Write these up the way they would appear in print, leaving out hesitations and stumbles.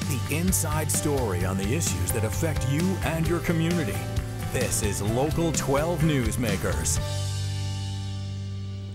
the inside story on the issues that affect you and your community. This is Local 12 Newsmakers.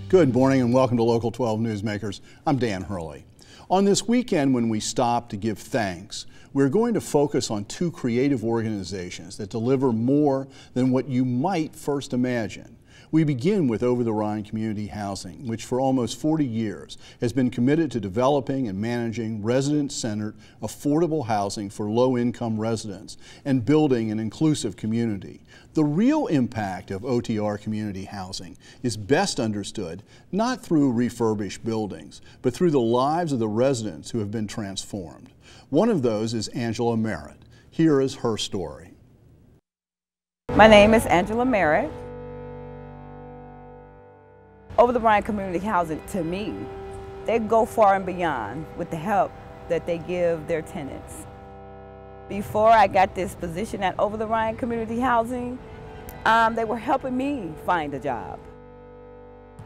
Good morning and welcome to Local 12 Newsmakers. I'm Dan Hurley. On this weekend, when we stop to give thanks, we're going to focus on two creative organizations that deliver more than what you might first imagine. We begin with Over the Rhine Community Housing, which for almost 40 years has been committed to developing and managing resident-centered, affordable housing for low-income residents and building an inclusive community. The real impact of OTR community housing is best understood not through refurbished buildings, but through the lives of the residents who have been transformed. One of those is Angela Merritt. Here is her story. My name is Angela Merritt. Over the Rhine Community Housing, to me, they go far and beyond with the help that they give their tenants. Before I got this position at Over the Rhine Community Housing, they were helping me find a job.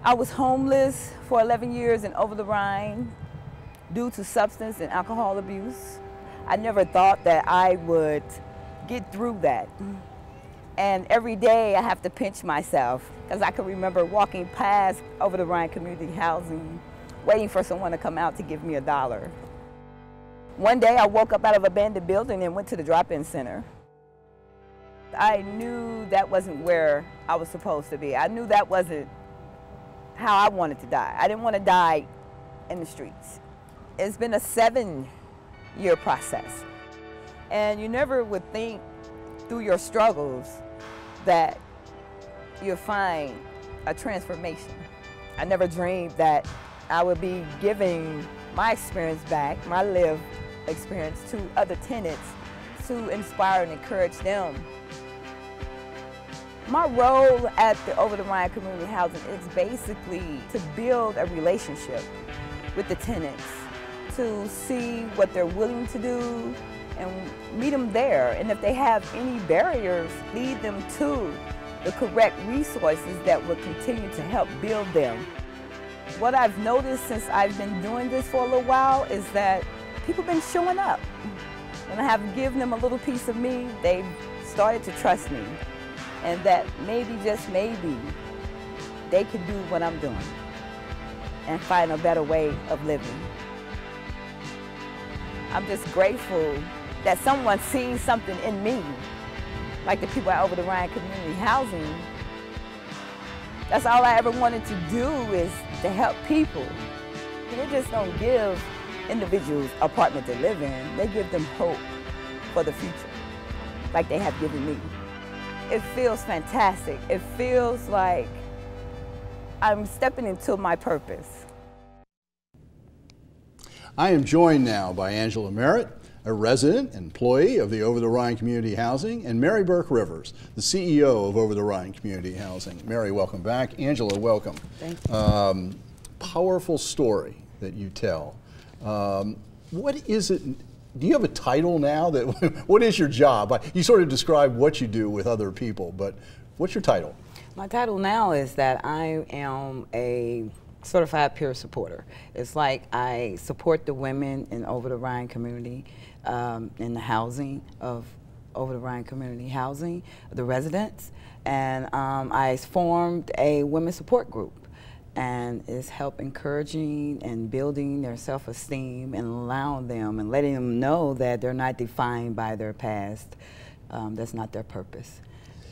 I was homeless for 11 years in Over the Rhine due to substance and alcohol abuse. I never thought that I would get through that. And every day I have to pinch myself because I can remember walking past Over the Rhine Community Housing, waiting for someone to come out to give me $1. One day I woke up out of an abandoned building and went to the drop-in center. I knew that wasn't where I was supposed to be. I knew that wasn't how I wanted to die. I didn't want to die in the streets. It's been a 7-year process. And you never would think through your struggles that you'll find a transformation. I never dreamed that I would be giving my experience back, my lived experience, to other tenants to inspire and encourage them. My role at the Over the Rhine Community Housing is basically to build a relationship with the tenants, to see what they're willing to do, and meet them there. And if they have any barriers, lead them to the correct resources that will continue to help build them. What I've noticed since I've been doing this for a little while is that people have been showing up. When I have given them a little piece of me, they've started to trust me. And that maybe, just maybe, they can do what I'm doing and find a better way of living. I'm just grateful that someone sees something in me, like the people at Over the Rhine Community Housing. That's all I ever wanted to do, is to help people. They just don't give individuals an apartment to live in, they give them hope for the future, like they have given me. It feels fantastic. It feels like I'm stepping into my purpose. I am joined now by Angela Merritt, a resident and employee of the Over the Rhine Community Housing, and Mary Burke Rivers, the CEO of Over the Rhine Community Housing. Mary, welcome back. Angela, welcome. Thank you. Powerful story that you tell. What is it? Do you have a title now? What is your job? You sort of describe what you do with other people, but what's your title? My title now is that I am a certified peer supporter. It's like I support the women in Over the Rhine community, in the housing of Over the Rhine Community Housing, the residents, and I formed a women's support group, and it's help encouraging and building their self-esteem and allowing them and letting them know that they're not defined by their past. That's not their purpose.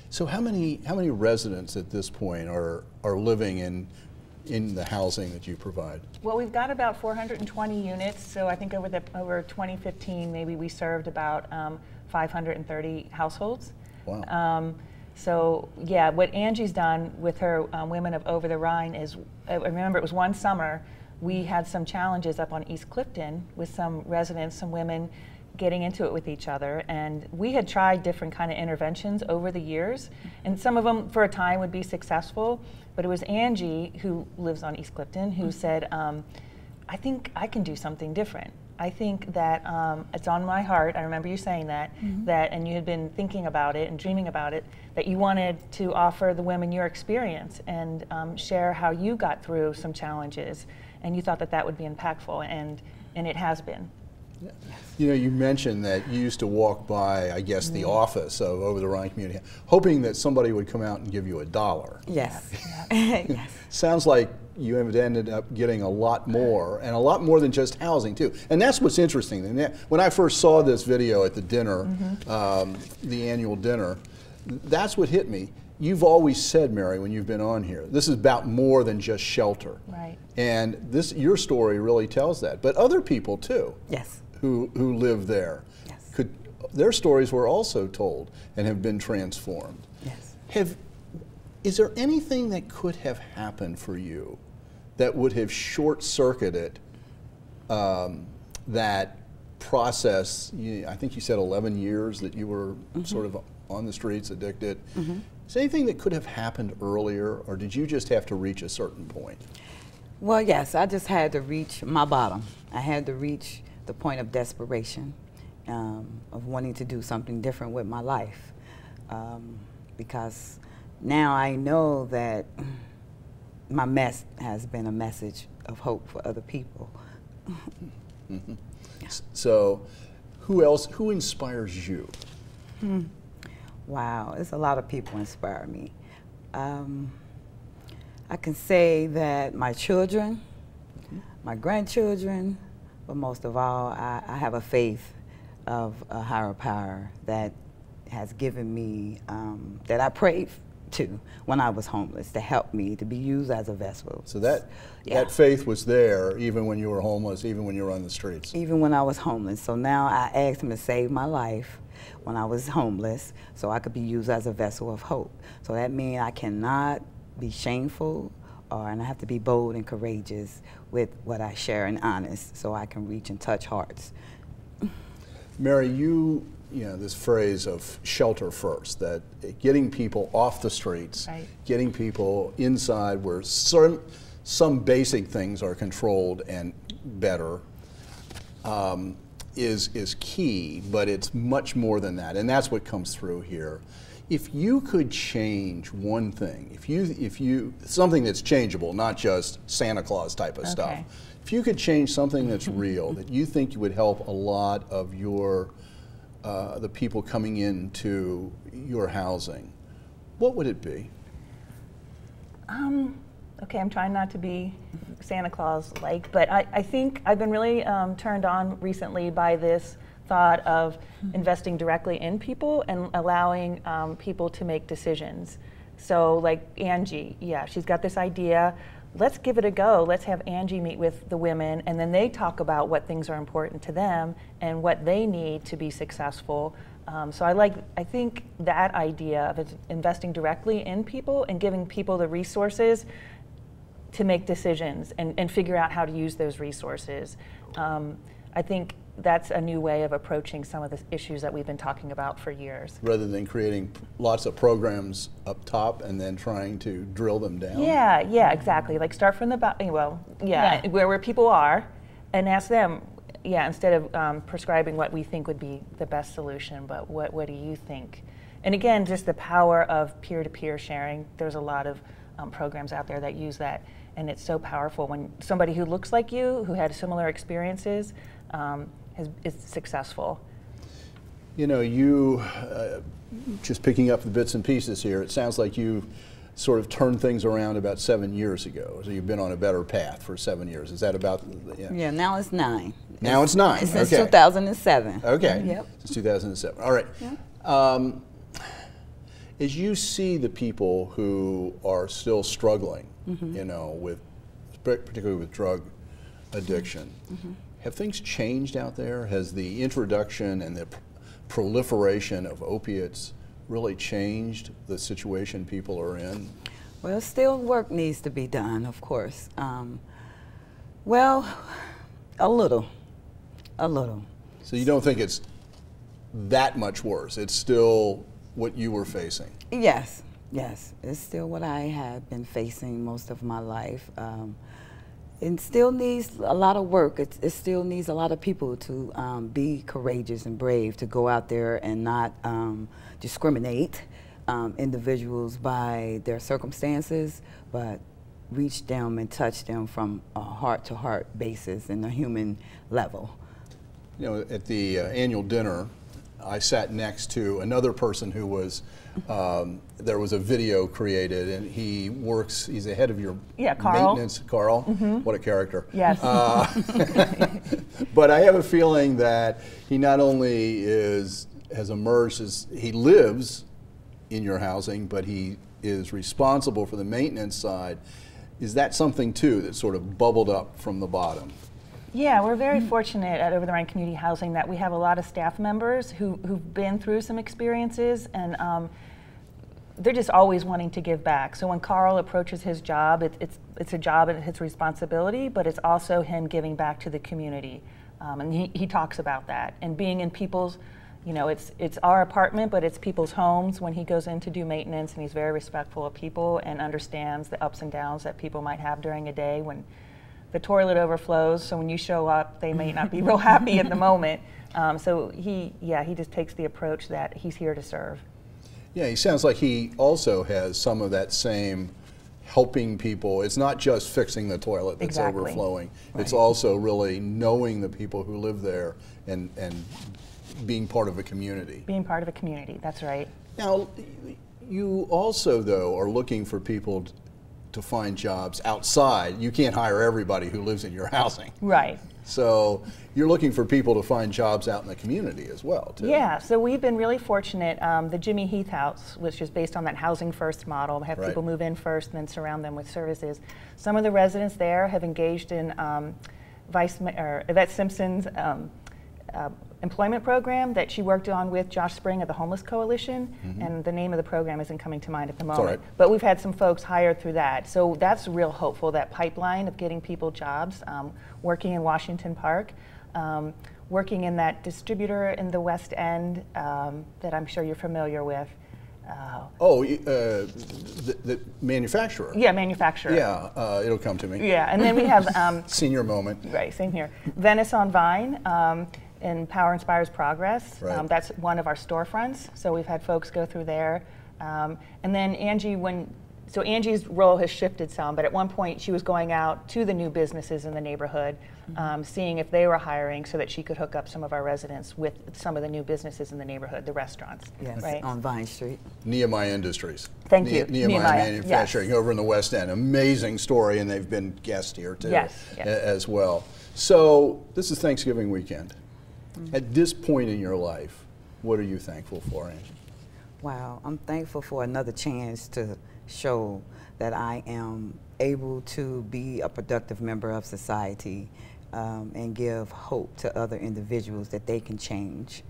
So how many residents at this point are living in the housing that you provide? Well, we've got about 420 units, so I think over 2015 maybe we served about 530 households. Wow. So yeah, what Angie's done with her Women of Over the Rhine is, I remember it was one summer, we had some challenges up on East Clifton with some residents, some women getting into it with each other, and we had tried different kind of interventions over the years, and some of them for a time would be successful, but it was Angie, who lives on East Clifton, who said, I think I can do something different. I think that it's on my heart, I remember you saying that, and you had been thinking about it and dreaming about it, that you wanted to offer the women your experience and share how you got through some challenges, and you thought that that would be impactful, and it has been. You know, you mentioned that you used to walk by, I guess, the office of Over the Rhine Community, hoping that somebody would come out and give you $1. Yes. Yes. Sounds like you have ended up getting a lot more, and a lot more than just housing, too. And that's what's interesting. And when I first saw this video at the dinner, the annual dinner, that's what hit me. You've always said, Mary, when you've been on here, this is about more than just shelter. Right. And your story really tells that. But other people, too. Yes. Who live there. Yes. Their stories were also told and have been transformed. Yes. Is there anything that could have happened for you that would have short-circuited that process? I think you said 11 years that you were sort of on the streets, addicted. Is there anything that could have happened earlier, or did you just have to reach a certain point? Well, yes, I just had to reach my bottom. I had to reach the point of desperation, of wanting to do something different with my life. Because now I know that my mess has been a message of hope for other people. So, who inspires you? Wow, there's a lot of people inspire me. I can say that my children, my grandchildren, but most of all, I have a faith of a higher power that has given me, that I prayed to when I was homeless, to help me, to be used as a vessel. So that faith was there even when you were homeless, even when you were on the streets? Even when I was homeless. So now I asked him to save my life when I was homeless so I could be used as a vessel of hope. So that means I cannot be shameful, and I have to be bold and courageous with what I share and honest so I can reach and touch hearts. Mary, you know, this phrase of shelter first, that getting people off the streets, getting people inside where some basic things are controlled and better, is key, but it's much more than that, and that's what comes through here. If you could change one thing, if you something that's changeable, not just Santa Claus type of stuff, if you could change something that's real, that you think you would help a lot of the people coming into your housing, what would it be? Okay, I'm trying not to be Santa Claus-like, but I think I've been really turned on recently by this thought of investing directly in people and allowing people to make decisions. So like Angie, she's got this idea. Let's give it a go. Let's have Angie meet with the women, and then they talk about what things are important to them and what they need to be successful. So I think that idea of investing directly in people and giving people the resources to make decisions and figure out how to use those resources. I think that's a new way of approaching some of the issues that we've been talking about for years. Rather than creating lots of programs up top and then trying to drill them down? Yeah, exactly. Like start from the bottom, where people are, and ask them, instead of prescribing what we think would be the best solution, but what do you think? And again, just the power of peer-to-peer sharing. There's a lot of programs out there that use that, and it's so powerful when somebody who looks like you, who had similar experiences, is successful. You know, you, just picking up the bits and pieces here, it sounds like you sort of turned things around about 7 years ago. So you've been on a better path for 7 years. Is that about? Yeah, now it's 9. Now it's 9. It's since 2007. Okay. Yep. Since 2007. All right. Yeah. As you see the people who are still struggling, you know, particularly with drug addiction, have things changed out there? Has the introduction and the proliferation of opiates really changed the situation people are in? Well, still work needs to be done, of course. Well, a little. So you don't think it's that much worse? It's still what you were facing? Yes, it's still what I have been facing most of my life. It still needs a lot of work. It still needs a lot of people to be courageous and brave, to go out there and not discriminate individuals by their circumstances, but reach them and touch them from a heart-to-heart basis and a human level. You know, at the annual dinner, I sat next to another person who was, there was a video created, and he's the head of your maintenance. Carl. What a character. Yes. But I have a feeling that he not only has emerged as, he lives in your housing, but he is responsible for the maintenance side. Is that something too that sort of bubbled up from the bottom? Yeah, we're very fortunate at Over the Rhine Community Housing that we have a lot of staff members who've been through some experiences, and they're just always wanting to give back. So when Carl approaches his job, it's a job and it's responsibility, but it's also him giving back to the community. And he talks about that. And being in people's, you know, it's our apartment, but it's people's homes when he goes in to do maintenance, and he's very respectful of people and understands the ups and downs that people might have during a day when the toilet overflows. So when you show up, they may not be real happy at the moment. So he just takes the approach that he's here to serve. Yeah, he sounds like he also has some of that same helping people. It's not just fixing the toilet that's overflowing. Right. It's also really knowing the people who live there and being part of a community. Being part of a community, that's right. Now, you also, though, are looking for people to find jobs outside. You can't hire everybody who lives in your housing. Right. So you're looking for people to find jobs out in the community as well, too. Yeah, so we've been really fortunate. The Jimmy Heath House, which is based on that housing first model, have people move in first and then surround them with services. Some of the residents there have engaged in Yvette Simpson's employment program that she worked on with Josh Spring of the Homeless Coalition, and the name of the program isn't coming to mind at the moment. But we've had some folks hired through that. So that's real hopeful, that pipeline of getting people jobs, working in Washington Park, working in that distributor in the West End that I'm sure you're familiar with. The manufacturer. Yeah, manufacturer. Yeah, it'll come to me. Yeah, and then we have senior moment. Right, same here. Venice on Vine and Power Inspires Progress. Right. That's one of our storefronts. So we've had folks go through there, and then Angie, so Angie's role has shifted some, but at one point she was going out to the new businesses in the neighborhood, seeing if they were hiring so that she could hook up some of our residents with some of the new businesses in the neighborhood, the restaurants. Yes, right? on Vine Street. Nehemiah Industries. Thank you. Nehemiah Manufacturing, over in the West End. Amazing story, and they've been guests here too as well. So this is Thanksgiving weekend. At this point in your life, what are you thankful for, Angie? Wow, I'm thankful for another chance to show that I am able to be a productive member of society and give hope to other individuals that they can change.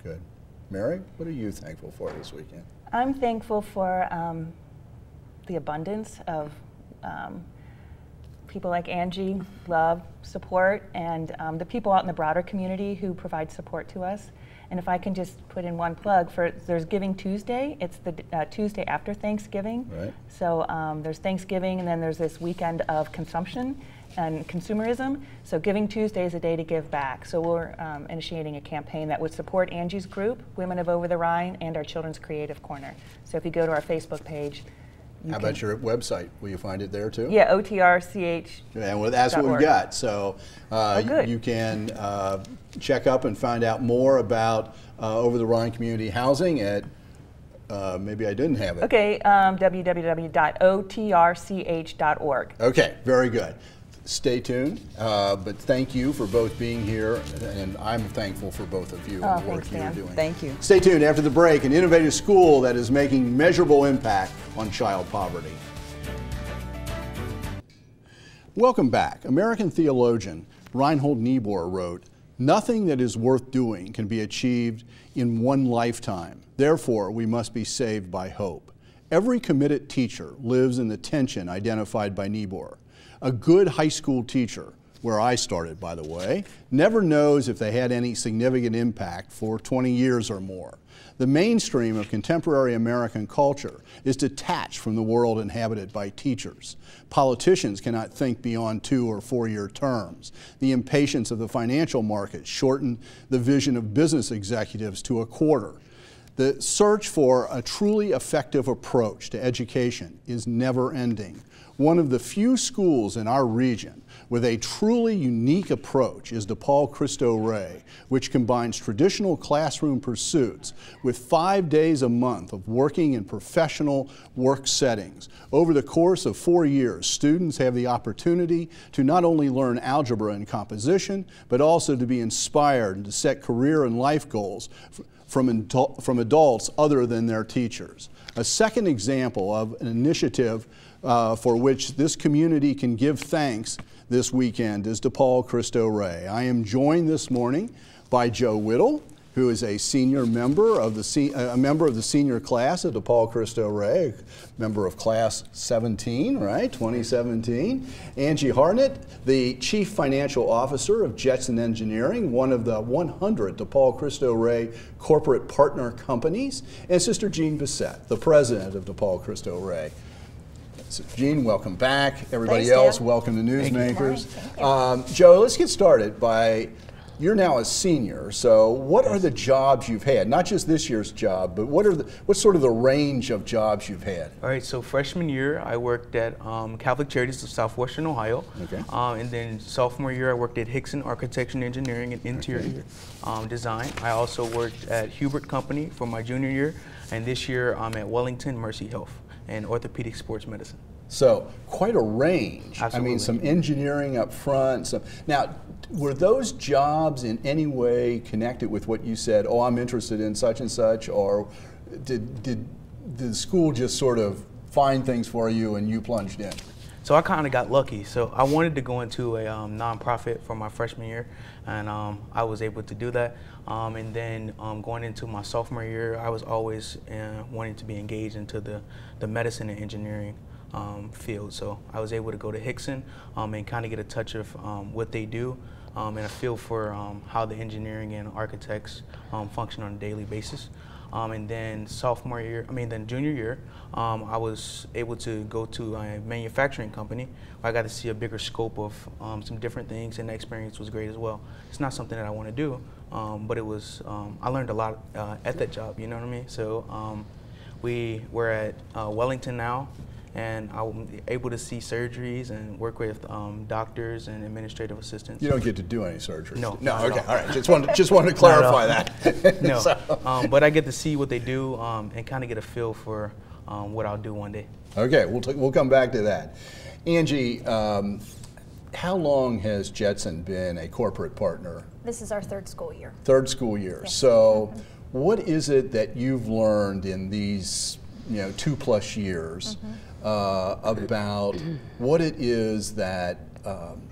Good. Mary, what are you thankful for this weekend? I'm thankful for the abundance of people like Angie, love, support, and the people out in the broader community who provide support to us. And if I can just put in one plug, there's Giving Tuesday. It's the Tuesday after Thanksgiving. Right. So there's Thanksgiving, and then there's this weekend of consumption and consumerism. So Giving Tuesday is a day to give back. So we're initiating a campaign that would support Angie's group, Women of Over the Rhine, and our Children's Creative Corner. So if you go to our Facebook page, how about your website? Will you find it there too? Yeah, OTRCH. And well, that's what we've got. So you can check up and find out more about Over the Rhine Community Housing at, maybe I didn't have it. Okay, www.otrch.org. Okay, very good. Stay tuned, but thank you for both being here, and I'm thankful for both of you and the work you're doing. Thank you. Stay tuned after the break, an innovative school that is making measurable impact on child poverty. Welcome back. American theologian Reinhold Niebuhr wrote, "Nothing that is worth doing can be achieved in one lifetime. Therefore, we must be saved by hope." Every committed teacher lives in the tension identified by Niebuhr. A good high school teacher, where I started, by the way, never knows if they had any significant impact for 20 years or more. The mainstream of contemporary American culture is detached from the world inhabited by teachers. Politicians cannot think beyond 2 or 4 year terms. The impatience of the financial market shortened the vision of business executives to a quarter. The search for a truly effective approach to education is never ending. One of the few schools in our region with a truly unique approach is DePaul Cristo Rey, which combines traditional classroom pursuits with 5 days a month of working in professional work settings. Over the course of 4 years, students have the opportunity to not only learn algebra and composition, but also to be inspired and to set career and life goals from adults other than their teachers. A second example of an initiative for which this community can give thanks this weekend is DePaul Cristo Rey. I am joined this morning by Joe Whittle, who is a senior member of the senior class at DePaul Cristo Rey, member of class 17, right, 2017. Angie Harnett, the chief financial officer of Jetson Engineering, one of the 100 DePaul Cristo Rey corporate partner companies, and Sister Jeanne Bessette, the president of DePaul Cristo Rey. So Jeanne, welcome back. Everybody else, welcome to Newsmakers. Joe, let's get started by, you're now a senior, so what are the jobs you've had? Not just this year's job, but what's sort of the range of jobs you've had? All right, so freshman year, I worked at Catholic Charities of Southwestern Ohio. Okay. And then sophomore year, I worked at Hickson Architecture and Engineering and Interior Design. I also worked at Hubert Company for my junior year, and this year I'm at Wellington Mercy Health and orthopedic sports medicine. So quite a range. Absolutely. I mean, some engineering up front. Now, were those jobs in any way connected with what you said, oh, I'm interested in such and such, or did the school just sort of find things for you and you plunged in? So I kind of got lucky. So I wanted to go into a nonprofit for my freshman year, and I was able to do that. And then going into my sophomore year, I was always wanting to be engaged into the medicine and engineering field. So I was able to go to Hickson and kind of get a touch of what they do and a feel for how the engineering and architects function on a daily basis. And then junior year, I was able to go to a manufacturing company where I got to see a bigger scope of some different things, and the experience was great as well. It's not something that I want to do, but it was, I learned a lot at that job, you know what I mean? So we're at Wellington now, and I'm able to see surgeries and work with doctors and administrative assistants. You don't get to do any surgery? No. No, okay, all right. Just wanted to clarify that. No, but I get to see what they do and kind of get a feel for what I'll do one day. Okay, we'll come back to that. Angie, how long has Jetson been a corporate partner? This is our third school year. Third school year. Yes. So what is it that you've learned in these 2+ years about what it is that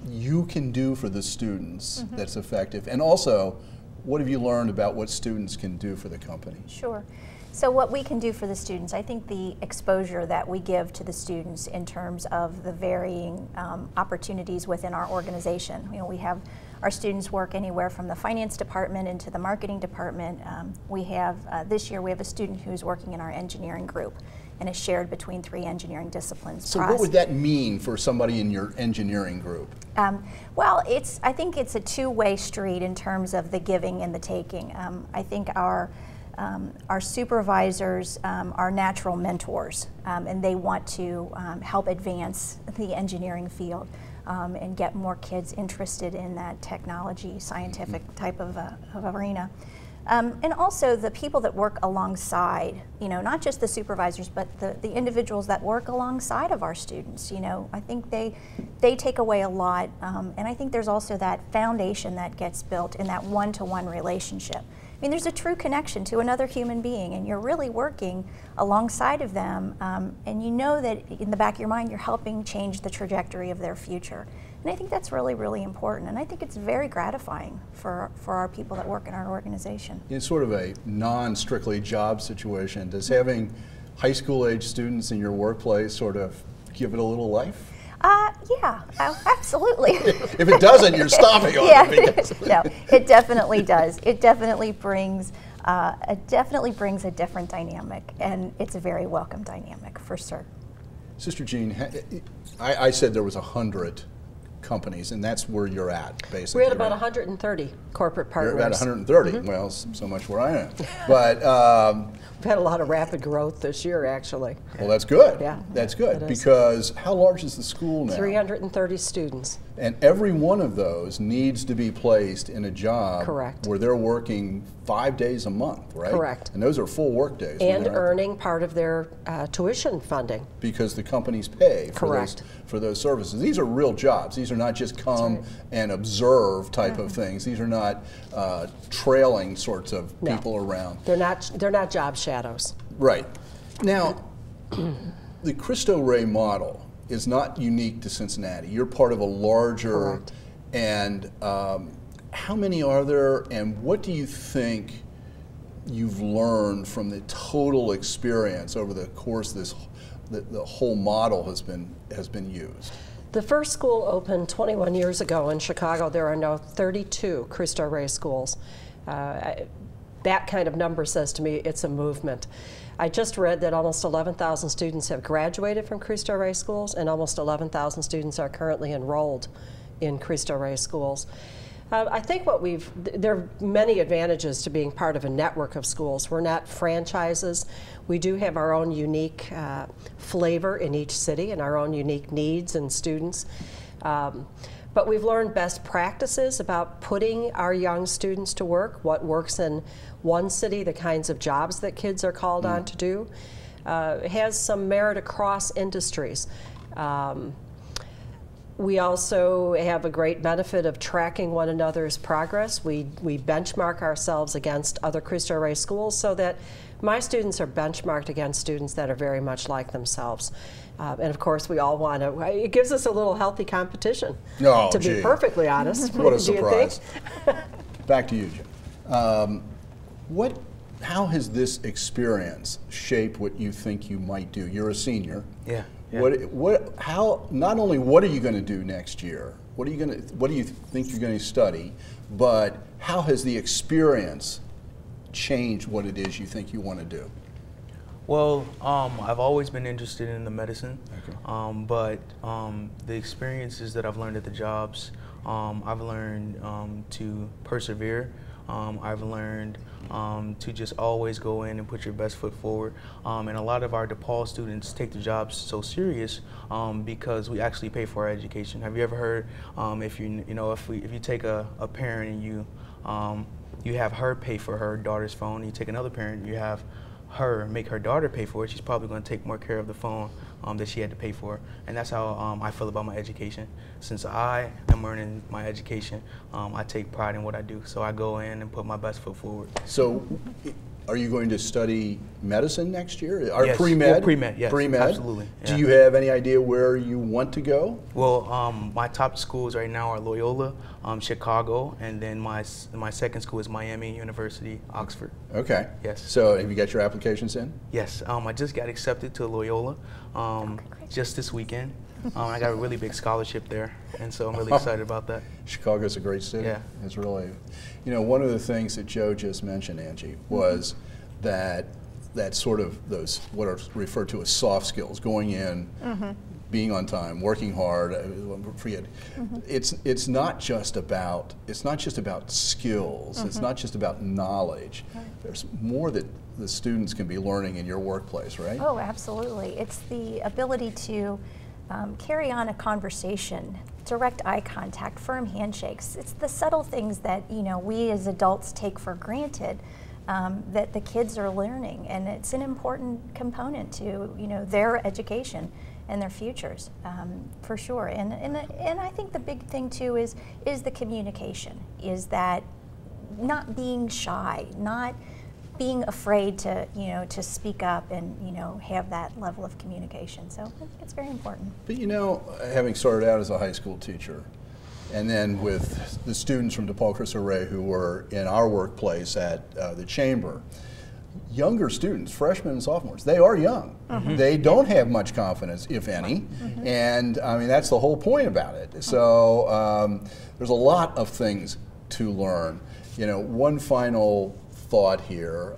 you can do for the students that's effective, and also what have you learned about what students can do for the company? Sure. So what we can do for the students, I think the exposure that we give to the students in terms of the varying opportunities within our organization. We have our students work anywhere from the finance department into the marketing department. We have, this year we have a student who's working in our engineering group and is shared between 3 engineering disciplines. So what would that mean for somebody in your engineering group? Well, I think it's a two-way street in terms of the giving and the taking. I think our supervisors are natural mentors, and they want to help advance the engineering field and get more kids interested in that technology, scientific type of arena. And also the people that work alongside, not just the supervisors, but the individuals that work alongside of our students. I think they take away a lot, and I think there's also that foundation that gets built in that one-to-one relationship. I mean, there's a true connection to another human being, and you're really working alongside of them, and you know that in the back of your mind you're helping change the trajectory of their future. And I think that's really, really important, and I think it's very gratifying for our people that work in our organization. It's sort of a non-strictly job situation. Does having high school age students in your workplace sort of give it a little life? Yeah, absolutely. If it doesn't, you're stopping on it. No, it definitely does. It definitely brings a different dynamic, and it's a very welcome dynamic for sure. Sister Jeanne, I said there was 100 companies, and that's where you're at, basically. We're at about 130 corporate partners. You're at 130. Well, so much where I am. But we've had a lot of rapid growth this year, actually. well, that's good. Yeah, that's good, is. because how large is the school now? 330 students. And every one of those needs to be placed in a job Correct. where they're working 5 days a month, right? Correct. And those are full work days. when And they're out there. earning part of their tuition funding. Because the companies pay for Correct. for those services. These are real jobs. These are not just come and observe type of things. These are not trailing sorts of No. people around. They're not job shadows. Right. Now, the Cristo Rey model is not unique to Cincinnati. You're part of a larger, Correct. and how many are there, and what do you think you've learned from the total experience over the course of this, the whole model has been used? The first school opened 21 years ago in Chicago. There are now 32 Cristo Rey schools. That kind of number says to me it's a movement. I just read that almost 11,000 students have graduated from Cristo Rey schools, and almost 11,000 students are currently enrolled in Cristo Rey schools. I think there are many advantages to being part of a network of schools. We're not franchises. We do have our own unique flavor in each city and our own unique needs and students. But we've learned best practices about putting our young students to work, what works in one city, the kinds of jobs that kids are called on to do. It has some merit across industries. We also have a great benefit of tracking one another's progress. We benchmark ourselves against other Cristo Rey schools so that my students are benchmarked against students that are very much like themselves. And of course, we all want to, it gives us a little healthy competition, to be perfectly honest. What a Do you surprise. think? Back to you, Jeanne. How has this experience shaped what you think you might do? You're a senior. Yeah. Not only what are you going to do next year? What do you think you're going to study? But how has the experience changed what it is you think you want to do? Well, I've always been interested in the medicine, Okay. but the experiences that I've learned at the jobs, I've learned to persevere. I've learned to just always go in and put your best foot forward. And a lot of our DePaul students take the jobs so serious because we actually pay for our education. Have you ever heard if you take a parent and you have her pay for her daughter's phone, you take another parent, you have her make her daughter pay for it, she's probably going to take more care of the phone that she had to pay for. And that's how I feel about my education. Since I am earning my education, I take pride in what I do. So I go in and put my best foot forward. So are you going to study medicine next year? Or yes. pre-med? Well, pre-med, yes. Pre-med? Absolutely. Yeah. Do you have any idea where you want to go? Well, my top schools right now are Loyola, Chicago, and then my second school is Miami University, Oxford. Okay. Yes. So have you got your applications in? Yes. I just got accepted to Loyola just this weekend. I got a really big scholarship there, and so I'm really excited about that. Chicago's a great city. Yeah. It's really, one of the things that Joe just mentioned, Angie, was that sort of those, what are referred to as soft skills, going in, being on time, working hard. It's not just about skills. It's not just about knowledge. There's more that the students can be learning in your workplace, right? Oh, absolutely. It's the ability to carry on a conversation, direct eye contact, firm handshakes. It's the subtle things that we as adults take for granted that the kids are learning, and it's an important component to their education and their futures, for sure. And I think the big thing too is the communication. Is that not being shy, not being afraid to speak up and have that level of communication. So I think it's very important. But having started out as a high school teacher, and then with the students from DePaul Cristo Rey who were in our workplace at the Chamber, younger students, freshmen and sophomores, they are young. They don't have much confidence, if any, and I mean that's the whole point about it. So there's a lot of things to learn. One final thought here,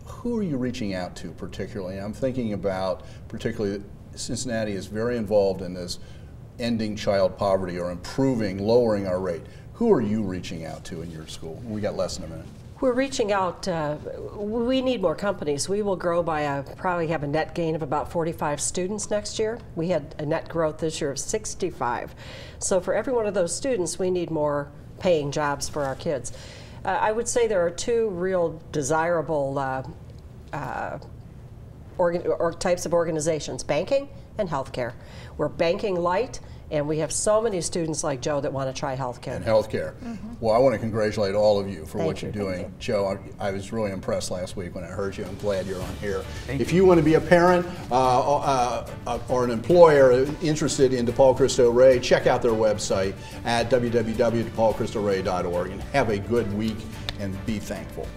who are you reaching out to particularly? I'm thinking about particularly Cincinnati is very involved in this ending child poverty or improving, lowering our rate, who are you reaching out to in your school? We got less than a minute. We're reaching out. We need more companies. We will grow by probably have a net gain of about 45 students next year. We had a net growth this year of 65. So for every one of those students, we need more paying jobs for our kids. I would say there are two real desirable types of organizations: banking and healthcare. We're banking light, and we have so many students like Joe that want to try healthcare. And healthcare. Well, I want to congratulate all of you for what you're doing. Joe, I was really impressed last week when I heard you. I'm glad you're on here. If you want to be a parent or an employer interested in DePaul Cristo Rey, check out their website at www.depaulcristoray.org and have a good week and be thankful.